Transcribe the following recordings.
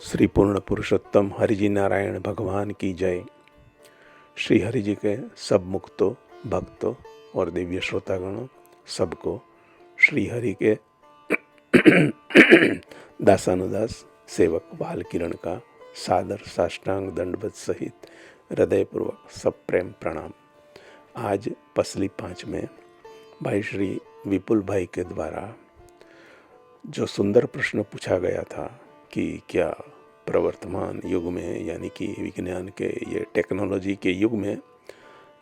श्री पूर्ण पुरुषोत्तम हरिजी नारायण भगवान की जय। श्री हरि जी के सब मुक्तों, भक्तों और दिव्य श्रोतागणों सबको श्री हरि के दासानुदास सेवक बाल किरण का सादर साष्टांग दंडवत सहित हृदयपूर्वक सब प्रेम प्रणाम। आज पसली 5 में भाई श्री विपुल भाई के द्वारा जो सुंदर प्रश्न पूछा गया था कि क्या प्रवर्तमान युग में यानी कि विज्ञान के ये टेक्नोलॉजी के युग में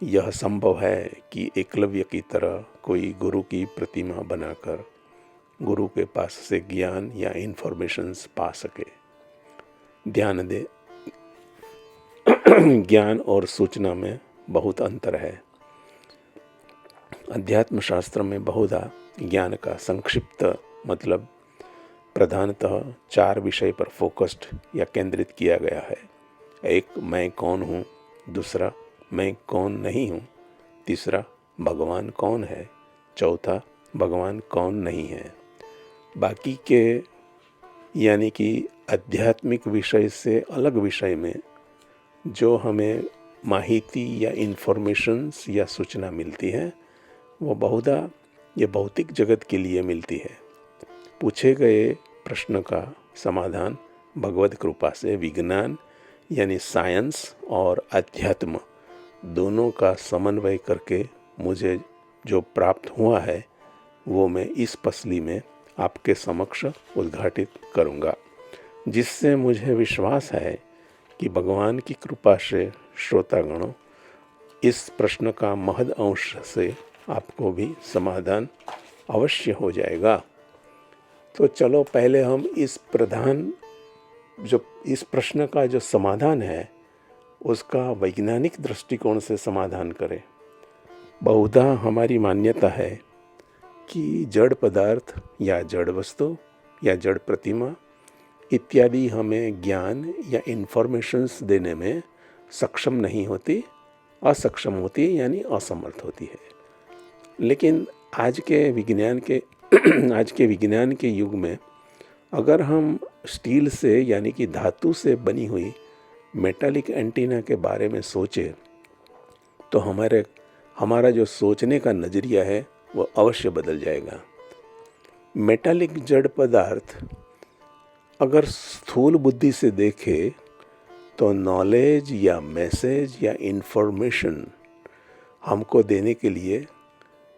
यह संभव है कि एकलव्य की तरह कोई गुरु की प्रतिमा बनाकर गुरु के पास से ज्ञान या इन्फॉर्मेशंस पा सके। ध्यान दे, ज्ञान और सूचना में बहुत अंतर है। अध्यात्म शास्त्र में बहुधा ज्ञान का संक्षिप्त मतलब प्रधानतः 4 विषय पर फोकस्ड या केंद्रित किया गया है। एक, मैं कौन हूँ। दूसरा, मैं कौन नहीं हूँ। तीसरा, भगवान कौन है। चौथा, भगवान कौन नहीं है। बाकी के यानी कि आध्यात्मिक विषय से अलग विषय में जो हमें माहिती या इन्फॉर्मेशंस या सूचना मिलती है वो बहुधा ये भौतिक जगत के लिए मिलती है। पूछे गए प्रश्न का समाधान भगवत कृपा से विज्ञान यानी साइंस और अध्यात्म दोनों का समन्वय करके मुझे जो प्राप्त हुआ है वो मैं इस पसली में आपके समक्ष उद्घाटित करूँगा, जिससे मुझे विश्वास है कि भगवान की कृपा से श्रोतागणों इस प्रश्न का महद अंश से आपको भी समाधान अवश्य हो जाएगा। तो चलो पहले हम इस प्रश्न का जो समाधान है उसका वैज्ञानिक दृष्टिकोण से समाधान करें। बहुधा हमारी मान्यता है कि जड़ पदार्थ या जड़ वस्तु या जड़ प्रतिमा इत्यादि हमें ज्ञान या इन्फॉर्मेशंस देने में सक्षम नहीं होती, असक्षम होती है यानी असमर्थ होती है। लेकिन आज के विज्ञान के युग में अगर हम स्टील से यानी कि धातु से बनी हुई मेटालिक एंटीना के बारे में सोचें तो हमारा जो सोचने का नज़रिया है वो अवश्य बदल जाएगा। मेटालिक जड़ पदार्थ अगर स्थूल बुद्धि से देखे तो नॉलेज या मैसेज या इन्फॉर्मेशन हमको देने के लिए,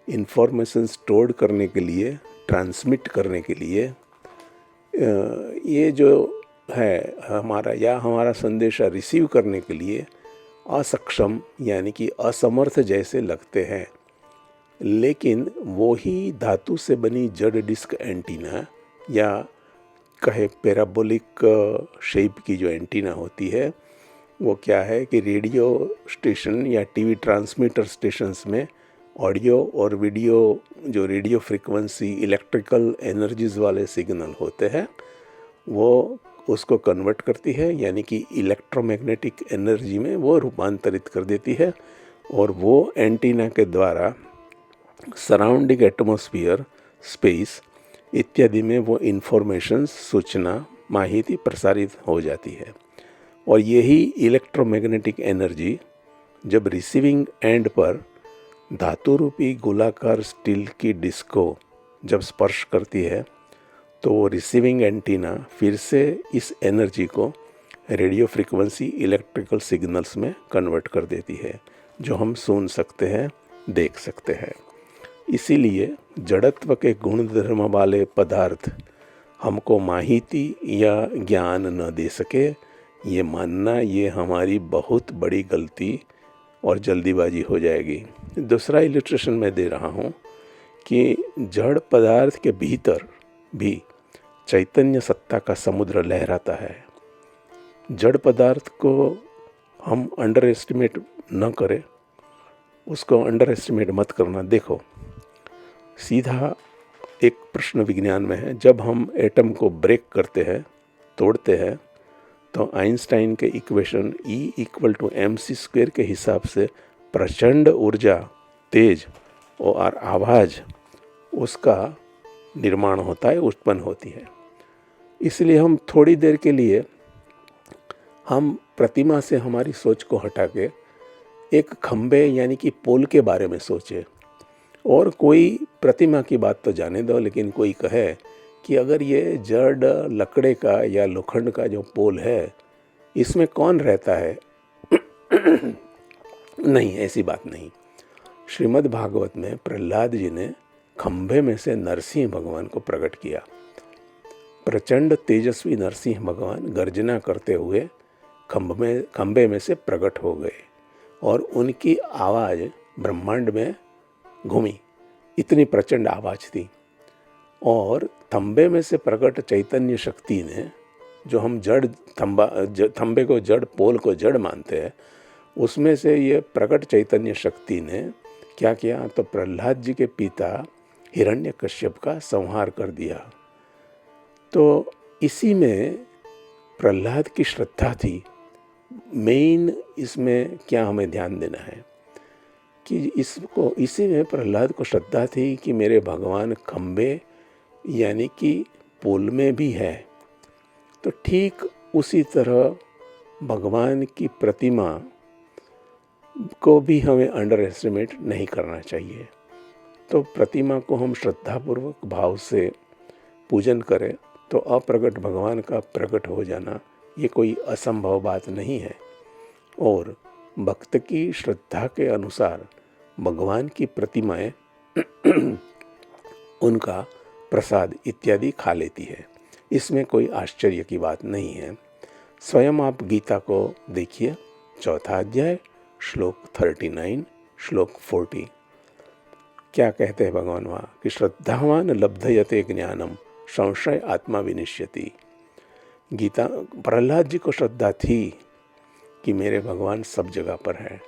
इन्फॉर्मेशन स्टोर करने के लिए, ट्रांसमिट करने के लिए ये जो है हमारा संदेशा रिसीव करने के लिए असक्षम यानी कि असमर्थ जैसे लगते हैं। लेकिन वो ही धातु से बनी जड़ डिस्क एंटीना या कहे पैराबोलिक शेप की जो एंटीना होती है वो क्या है कि रेडियो स्टेशन या टीवी ट्रांसमीटर स्टेशंस में ऑडियो और वीडियो जो रेडियो फ्रीक्वेंसी इलेक्ट्रिकल एनर्जीज वाले सिग्नल होते हैं वो उसको कन्वर्ट करती है यानी कि इलेक्ट्रोमैग्नेटिक एनर्जी में वो रूपांतरित कर देती है और वो एंटीना के द्वारा सराउंडिंग एटमॉस्फेयर, स्पेस इत्यादि में वो इन्फॉर्मेशन, सूचना, माहिती प्रसारित हो जाती है। और यही इलेक्ट्रोमैग्नेटिक एनर्जी जब रिसीविंग एंड पर धातु रूपी गोलाकार स्टील की डिस्क को जब स्पर्श करती है तो वो रिसीविंग एंटीना फिर से इस एनर्जी को रेडियो फ्रीक्वेंसी इलेक्ट्रिकल सिग्नल्स में कन्वर्ट कर देती है जो हम सुन सकते हैं, देख सकते हैं। इसीलिए जड़त्व के गुण धर्म वाले पदार्थ हमको माहिती या ज्ञान न दे सके, ये मानना ये हमारी बहुत बड़ी गलती और जल्दीबाजी हो जाएगी। दूसरा इलस्ट्रेशन मैं दे रहा हूँ कि जड़ पदार्थ के भीतर भी चैतन्य सत्ता का समुद्र लहराता है। जड़ पदार्थ को हम अंडर एस्टिमेट न करें, उसको अंडर एस्टिमेट मत करना। देखो, सीधा एक प्रश्न विज्ञान में है, जब हम एटम को ब्रेक करते हैं, तोड़ते हैं, तो आइंस्टाइन के इक्वेशन E = mc² के हिसाब से प्रचंड ऊर्जा, तेज और आवाज़ उसका निर्माण होता है, उत्पन्न होती है। इसलिए हम थोड़ी देर के लिए हम प्रतिमा से हमारी सोच को हटा के एक खंबे यानी कि पोल के बारे में सोचें। और कोई प्रतिमा की बात तो जाने दो, लेकिन कोई कहे कि अगर ये जड़ लकड़े का या लोखंड का जो पोल है इसमें कौन रहता है नहीं, ऐसी बात नहीं। श्रीमद् भागवत में प्रहलाद जी ने खंभे में से नरसिंह भगवान को प्रकट किया। प्रचंड तेजस्वी नरसिंह भगवान गर्जना करते हुए खंभे में से प्रकट हो गए और उनकी आवाज़ ब्रह्मांड में घूमी, इतनी प्रचंड आवाज़ थी। और थंबे में से प्रकट चैतन्य शक्ति ने, जो हम थंबे को जड़, पोल को जड़ मानते हैं, उसमें से ये प्रकट चैतन्य शक्ति ने क्या किया, तो प्रहलाद जी के पिता हिरण्यकश्यप का संहार कर दिया। तो इसी में प्रहलाद की श्रद्धा थी। मेन इसमें क्या हमें ध्यान देना है कि इसी में प्रहलाद को श्रद्धा थी कि मेरे भगवान खंबे यानी कि पोल में भी है। तो ठीक उसी तरह भगवान की प्रतिमा को भी हमें अंडर एस्टिमेट नहीं करना चाहिए। तो प्रतिमा को हम श्रद्धापूर्वक भाव से पूजन करें तो अप्रगट भगवान का प्रकट हो जाना ये कोई असंभव बात नहीं है। और भक्त की श्रद्धा के अनुसार भगवान की प्रतिमाएं उनका प्रसाद इत्यादि खा लेती है, इसमें कोई आश्चर्य की बात नहीं है। स्वयं आप गीता को देखिए, 4 अध्याय श्लोक 39 श्लोक 40 क्या कहते हैं भगवान वहाँ कि श्रद्धावान लब्धयते ज्ञानम संशय आत्मा विनिश्यति। गीता, प्रहलाद जी को श्रद्धा थी कि मेरे भगवान सब जगह पर है,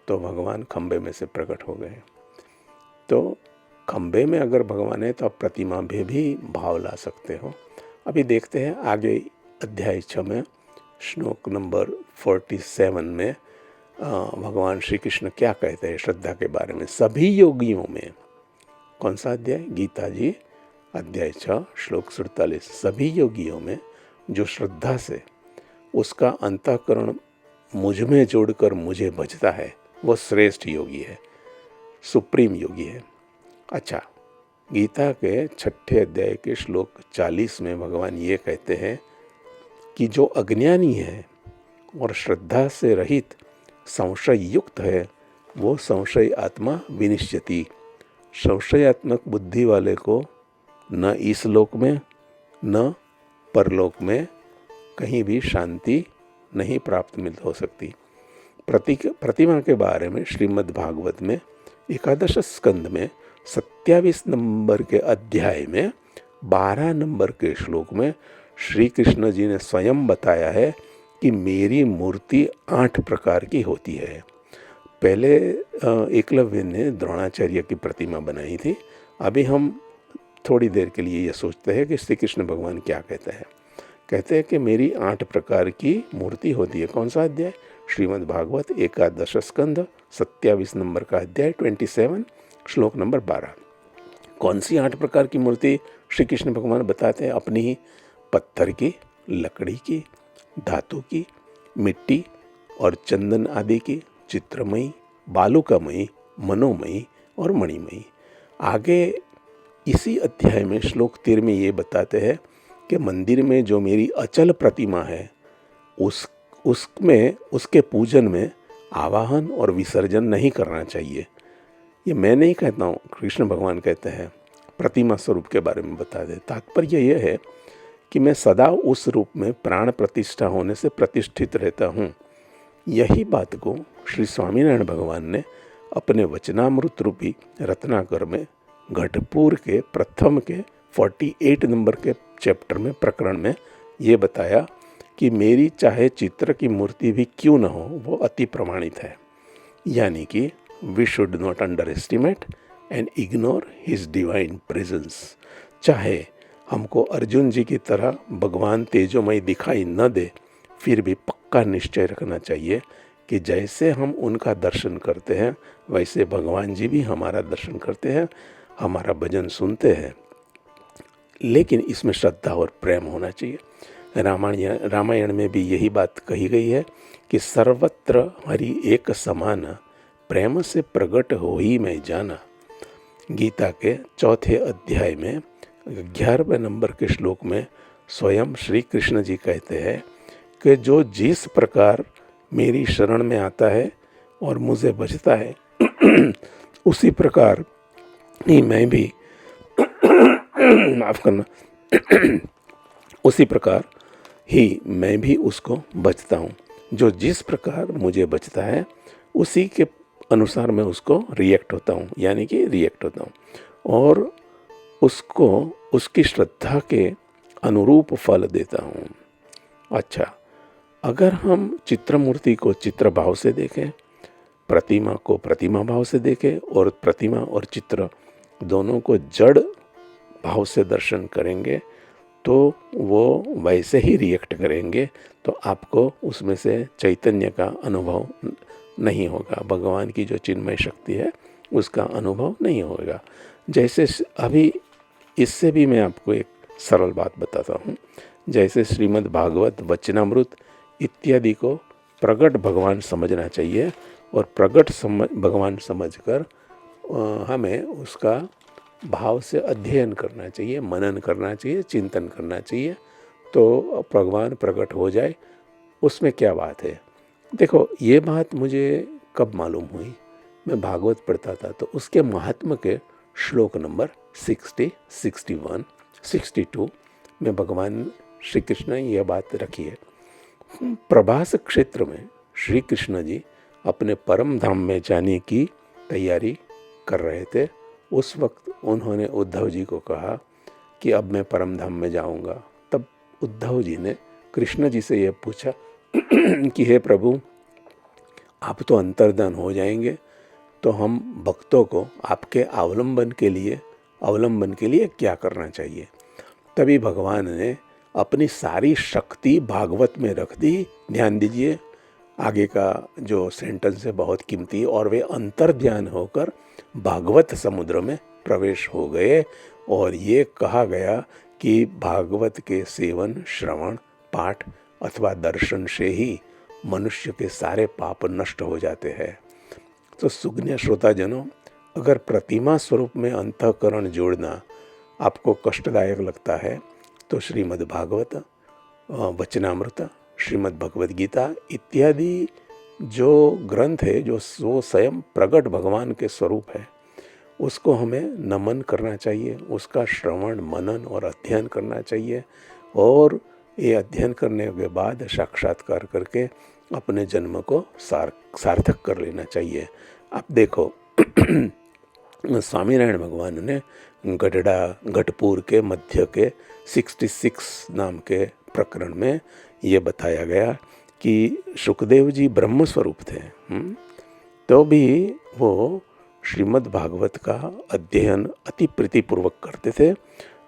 तो भगवान खंबे में से प्रकट हो गए। तो खंबे में अगर भगवान है तो आप प्रतिमा में भी भाव ला सकते हो। अभी देखते हैं आगे अध्याय 6 में श्लोक नंबर 47 में भगवान श्री कृष्ण क्या कहते हैं श्रद्धा के बारे में। सभी योगियों में, कौन सा अध्याय, गीता जी अध्याय 6 श्लोक 47, सभी योगियों में जो श्रद्धा से उसका अंतःकरण मुझ में जोड़कर मुझे भजता है वो श्रेष्ठ योगी है, सुप्रीम योगी है। अच्छा, गीता के 6 अध्याय के श्लोक 40 में भगवान ये कहते हैं कि जो अज्ञानी है और श्रद्धा से रहित संशय युक्त है वो संशय आत्मा विनिश्यति। संशयात्मक बुद्धि वाले को न इस लोक में न परलोक में कहीं भी शांति नहीं प्राप्त हो सकती। प्रतिमा के बारे में श्रीमद् भागवत में 11 स्कंद में 27 नंबर के अध्याय में 12 नंबर के श्लोक में श्री कृष्ण जी ने स्वयं बताया है कि मेरी मूर्ति 8 प्रकार की होती है। पहले एकलव्य ने द्रोणाचार्य की प्रतिमा बनाई थी। अभी हम थोड़ी देर के लिए ये सोचते हैं कि श्री कृष्ण भगवान क्या कहते हैं। कहते हैं कि मेरी 8 प्रकार की मूर्ति होती है। कौन सा अध्याय, श्रीमद् भागवत 11 स्कंद 27 नंबर का अध्याय 27 श्लोक नंबर 12। कौन सी 8 प्रकार की मूर्ति श्री कृष्ण भगवान बताते हैं अपनी ही, पत्थर की, लकड़ी की, धातु की, मिट्टी और चंदन आदि की, चित्रमयी, बालुकामयी, मनोमयी और मणिमयी। आगे इसी अध्याय में श्लोक 13 में ये बताते हैं कि मंदिर में जो मेरी अचल प्रतिमा है उसमें उसके पूजन में आवाहन और विसर्जन नहीं करना चाहिए। ये मैं नहीं कहता हूँ, कृष्ण भगवान कहते हैं, प्रतिमा स्वरूप के बारे में बता दे। तात्पर्य यह है कि मैं सदा उस रूप में प्राण प्रतिष्ठा होने से प्रतिष्ठित रहता हूँ। यही बात को श्री स्वामीनारायण भगवान ने अपने वचनामृत रूपी रत्नाकर में घटपुर के प्रथम के 48 नंबर के चैप्टर में, प्रकरण में ये बताया कि मेरी चाहे चित्र की मूर्ति भी क्यों न हो वो अति प्रमाणित है। यानी कि we should not underestimate and ignore his divine presence. चाहे हमको अर्जुन जी की तरह भगवान तेजोमय दिखाई न दे, फिर भी पक्का निश्चय रखना चाहिए कि जैसे हम उनका दर्शन करते हैं वैसे भगवान जी भी हमारा दर्शन करते हैं, हमारा भजन सुनते हैं। लेकिन इसमें श्रद्धा और प्रेम होना चाहिए। रामायण में भी यही बात कही गई है कि सर्वत्र हरि एक समान, प्रेम से प्रकट हो ही मैं जाना। गीता के चौथे अध्याय में 11वें नंबर के श्लोक में स्वयं श्री कृष्ण जी कहते हैं कि जो जिस प्रकार मेरी शरण में आता है और मुझे बचता है उसी प्रकार ही मैं भी माफ करना उसी प्रकार ही मैं भी उसको बचता हूँ। जो जिस प्रकार मुझे बचता है उसी के अनुसार मैं उसको रिएक्ट होता हूँ, यानी कि रिएक्ट होता हूँ और उसको उसकी श्रद्धा के अनुरूप फल देता हूँ। अच्छा, अगर हम चित्र मूर्ति को चित्र भाव से देखें, प्रतिमा को प्रतिमा भाव से देखें और प्रतिमा और चित्र दोनों को जड़ भाव से दर्शन करेंगे तो वो वैसे ही रिएक्ट करेंगे, तो आपको उसमें से चैतन्य का अनुभव नहीं होगा, भगवान की जो चिन्मय शक्ति है उसका अनुभव नहीं होगा। जैसे अभी इससे भी मैं आपको एक सरल बात बताता हूँ। जैसे श्रीमद् भागवत, वचनामृत इत्यादि को प्रगट भगवान समझना चाहिए और प्रगट भगवान समझकर हमें उसका भाव से अध्ययन करना चाहिए, मनन करना चाहिए, चिंतन करना चाहिए, तो भगवान प्रकट हो जाए। उसमें क्या बात है? देखो, ये बात मुझे कब मालूम हुई, मैं भागवत पढ़ता था तो उसके महात्म्य के श्लोक नंबर 60, 61, 62 में भगवान श्री कृष्ण ने यह बात रखी है। प्रभास क्षेत्र में श्री कृष्ण जी अपने परम धाम में जाने की तैयारी कर रहे थे। उस वक्त उन्होंने उद्धव जी को कहा कि अब मैं परम धाम में जाऊंगा। तब उद्धव जी ने कृष्ण जी से यह पूछा कि हे प्रभु, आप तो अंतर्धान हो जाएंगे, तो हम भक्तों को आपके अवलंबन के लिए क्या करना चाहिए? तभी भगवान ने अपनी सारी शक्ति भागवत में रख दी। ध्यान दीजिए, आगे का जो सेंटेंस है बहुत कीमती, और वे अंतर्ध्यान होकर भागवत समुद्र में प्रवेश हो गए। और ये कहा गया कि भागवत के सेवन, श्रवण, पाठ अथवा दर्शन से ही मनुष्य के सारे पाप नष्ट हो जाते हैं। तो सुज्ञ श्रोताजनों, अगर प्रतिमा स्वरूप में अंतःकरण जोड़ना आपको कष्टदायक लगता है तो श्रीमद् भागवत, वचनामृत, श्रीमद् भगवद गीता इत्यादि जो ग्रंथ है, जो स्वयं प्रगट भगवान के स्वरूप है, उसको हमें नमन करना चाहिए, उसका श्रवण, मनन और अध्ययन करना चाहिए। और ये अध्ययन करने के बाद साक्षात्कार करके अपने जन्म को सार्थक कर लेना चाहिए। आप देखो स्वामीनारायण भगवान ने गढ़पुर के मध्य के 66 नाम के प्रकरण में ये बताया गया कि सुखदेव जी ब्रह्म स्वरूप थे, तो भी वो श्रीमद् भागवत का अध्ययन अति प्रीतिपूर्वक करते थे।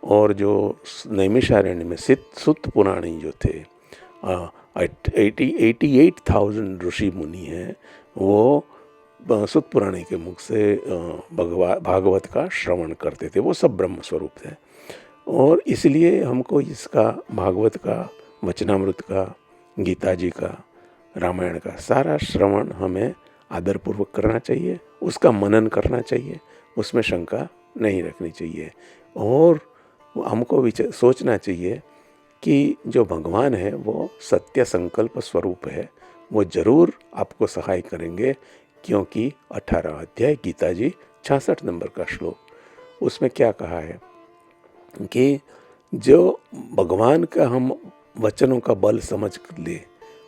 और जो नैमिषारण्य में सुत पुराणी जो थे, 88,000 ऋषि मुनि हैं, वो सुत पुराणी के मुख से भागवत का श्रवण करते थे। वो सब ब्रह्म स्वरूप थे। और इसलिए हमको इसका, भागवत का, वचनामृत का, गीता जी का, रामायण का सारा श्रवण हमें आदरपूर्वक करना चाहिए, उसका मनन करना चाहिए, उसमें शंका नहीं रखनी चाहिए। और हमको सोचना चाहिए कि जो भगवान है वो सत्य संकल्प स्वरूप है, वो जरूर आपको सहाय करेंगे। क्योंकि 18 अध्याय गीता जी 66 नंबर का श्लोक, उसमें क्या कहा है कि जो भगवान का हम वचनों का बल समझ ले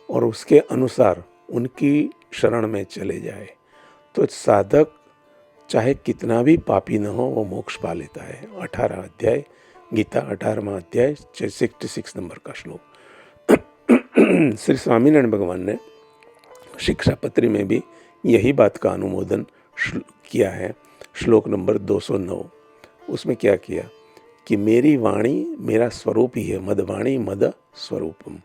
और उसके अनुसार उनकी शरण में चले जाए तो साधक चाहे कितना भी पापी न हो वो मोक्ष पा लेता है। 18 अध्याय गीता, 18वां अध्याय 66 नंबर का श्लोक। श्री स्वामीनारायण भगवान ने शिक्षापत्री में भी यही बात का अनुमोदन किया है। श्लोक नंबर 209, उसमें क्या किया कि मेरी वाणी मेरा स्वरूप ही है, मदवाणी मद स्वरूपम।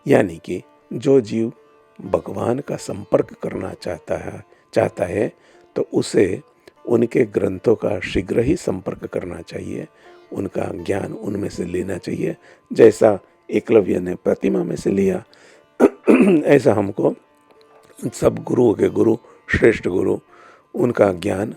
यानी कि जो जीव भगवान का संपर्क करना चाहता है तो उसे उनके ग्रंथों का शीघ्र ही संपर्क करना चाहिए, उनका ज्ञान उनमें से लेना चाहिए। जैसा एकलव्य ने प्रतिमा में से लिया। ऐसा हमको सब गुरुओं के गुरु, श्रेष्ठ गुरु, उनका ज्ञान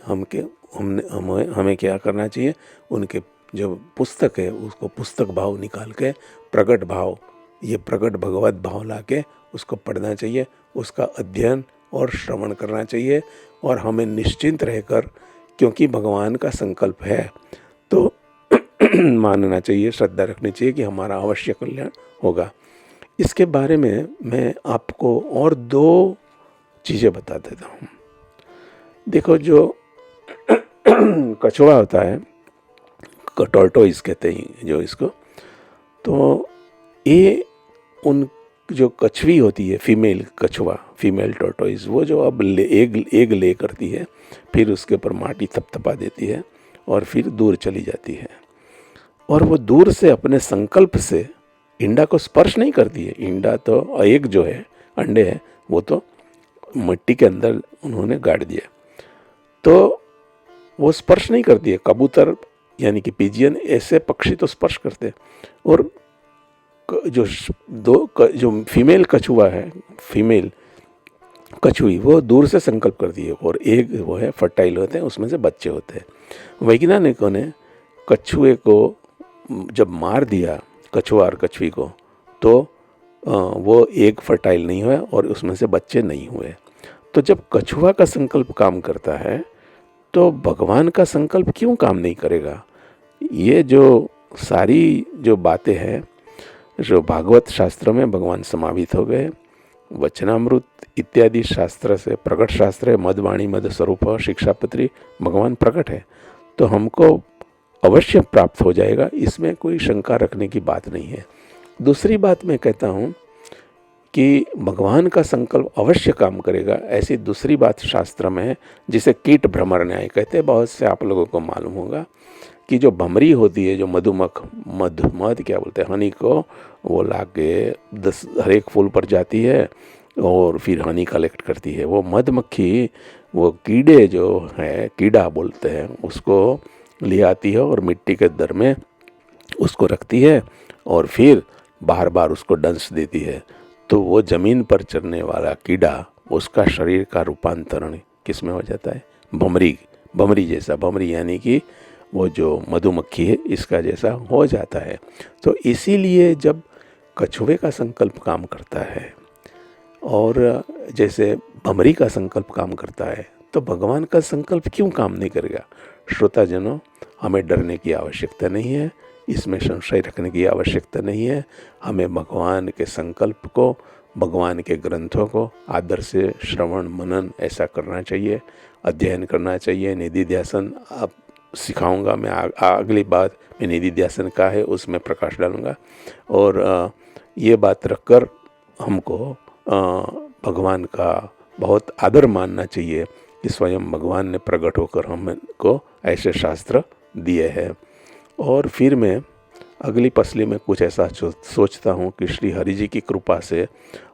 हमें क्या करना चाहिए, उनके जो पुस्तक है उसको पुस्तक भाव निकाल के प्रगट भाव, ये प्रगट भगवत भाव लाके उसको पढ़ना चाहिए, उसका अध्ययन और श्रवण करना चाहिए। और हमें निश्चिंत रहकर, क्योंकि भगवान का संकल्प है, तो मानना चाहिए, श्रद्धा रखनी चाहिए कि हमारा अवश्य कल्याण होगा। इसके बारे में मैं आपको और 2 चीज़ें बता देता हूँ। देखो, जो कछुआ होता है, टॉर्टोइस कहते हैं जो इसको, तो ये उन जो कछवी होती है, फीमेल कछुआ, फीमेल टॉर्टोइस, वो जो अब एग ले करती है, फिर उसके ऊपर माटी थपथपा देती है और फिर दूर चली जाती है। और वो दूर से अपने संकल्प से इंडा को स्पर्श नहीं करती है। इंडा तो एग जो है, अंडे है, वो तो मिट्टी के अंदर उन्होंने गाड़ दिया, तो वो स्पर्श नहीं करती है। कबूतर यानी कि पिजियन, ऐसे पक्षी तो स्पर्श करते हैं। और जो फीमेल कछुआ है, फीमेल कछुई, वो दूर से संकल्प करती है और एग वो है फर्टाइल होते हैं, उसमें से बच्चे होते हैं। वैज्ञानिकों ने कछुए को जब मार दिया, कछुआ और कछुई को, तो वो एग फर्टाइल नहीं हुआ और उसमें से बच्चे नहीं हुए। तो जब कछुआ का संकल्प काम करता है, तो भगवान का संकल्प क्यों काम नहीं करेगा? ये जो सारी जो बातें हैं, जो भागवत शास्त्र में भगवान समावित हो गए, वचनामृत इत्यादि शास्त्र से, प्रकट शास्त्र है, मदवाणी मद स्वरूप शिक्षापत्री, भगवान प्रकट है, तो हमको अवश्य प्राप्त हो जाएगा, इसमें कोई शंका रखने की बात नहीं है। दूसरी बात मैं कहता हूँ कि भगवान का संकल्प अवश्य काम करेगा, ऐसी दूसरी बात शास्त्र में है, जिसे कीट भ्रमर न्याय कहते हैं। बहुत से आप लोगों को मालूम होगा कि जो भमरी होती है, जो मधुमक्ख, मध क्या बोलते हैं, हनी को वो लाके हर एक फूल पर जाती है और फिर हनी कलेक्ट करती है। वो मधुमक्खी, वो कीड़े जो है, कीड़ा बोलते हैं, उसको ले आती है और मिट्टी के दर में उसको रखती है और फिर बार बार उसको डंस देती है। तो वो ज़मीन पर चरने वाला कीड़ा, उसका शरीर का रूपांतरण किस में हो जाता है? भमरी जैसा। भमरी यानी कि वो जो मधुमक्खी है, इसका जैसा हो जाता है। तो इसीलिए जब कछुए का संकल्प काम करता है और जैसे भमरी का संकल्प काम करता है, तो भगवान का संकल्प क्यों काम नहीं करेगा? श्रोताजनों, हमें डरने की आवश्यकता नहीं है, इसमें संशय रखने की आवश्यकता नहीं है। हमें भगवान के संकल्प को, भगवान के ग्रंथों को आदर से श्रवण मनन ऐसा करना चाहिए, अध्ययन करना चाहिए। निधिध्यासन आप सिखाऊंगा मैं, अगली बात मैं निधिध्यासन का है उसमें प्रकाश डालूंगा। और ये बात रखकर हमको भगवान का बहुत आदर मानना चाहिए कि स्वयं भगवान ने प्रकट होकर हमको ऐसे शास्त्र दिए हैं। और फिर मैं अगली पसली में कुछ ऐसा सोचता हूँ कि श्री हरि जी की कृपा से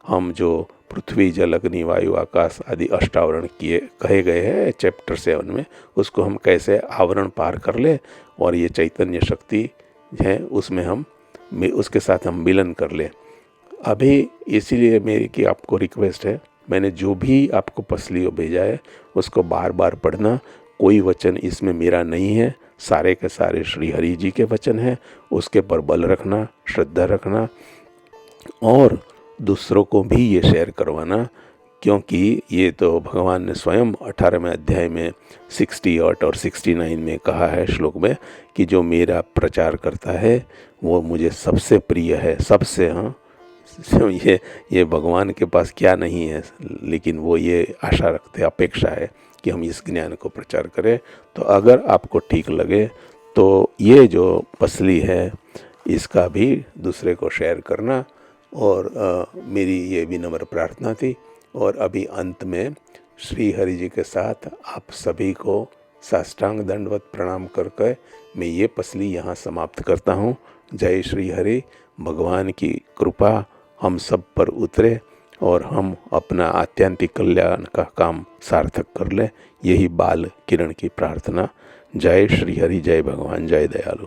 हम जो पृथ्वी जल अग्नि वायु आकाश आदि अष्टावरण कहे गए हैं चैप्टर 7 में, उसको हम कैसे आवरण पार कर ले और ये चैतन्य शक्ति है उसमें उसके साथ हम मिलन कर ले। अभी इसीलिए मेरी की आपको रिक्वेस्ट है, मैंने जो भी आपको पसलियों भेजा है उसको बार बार पढ़ना। कोई वचन इसमें मेरा नहीं है, सारे के सारे श्री हरि जी के वचन हैं। उसके पर बल रखना, श्रद्धा रखना और दूसरों को भी ये शेयर करवाना, क्योंकि ये तो भगवान ने स्वयं 18वें अध्याय में 68 और 69 में कहा है श्लोक में कि जो मेरा प्रचार करता है वो मुझे सबसे प्रिय है, सबसे। हाँ, ये भगवान के पास क्या नहीं है, लेकिन वो ये आशा रखते, अपेक्षा है कि हम इस ज्ञान को प्रचार करें। तो अगर आपको ठीक लगे तो ये जो पसली है इसका भी दूसरे को शेयर करना। और मेरी ये विनम्र प्रार्थना थी। और अभी अंत में श्री हरि जी के साथ आप सभी को साष्टांग दंडवत प्रणाम करके मैं ये पसली यहाँ समाप्त करता हूँ। जय श्री हरि। भगवान की कृपा हम सब पर उतरे और हम अपना आत्यंतिक कल्याण का काम सार्थक कर लें, यही बाल किरण की प्रार्थना। जय श्री हरि, जय भगवान, जय दयालु।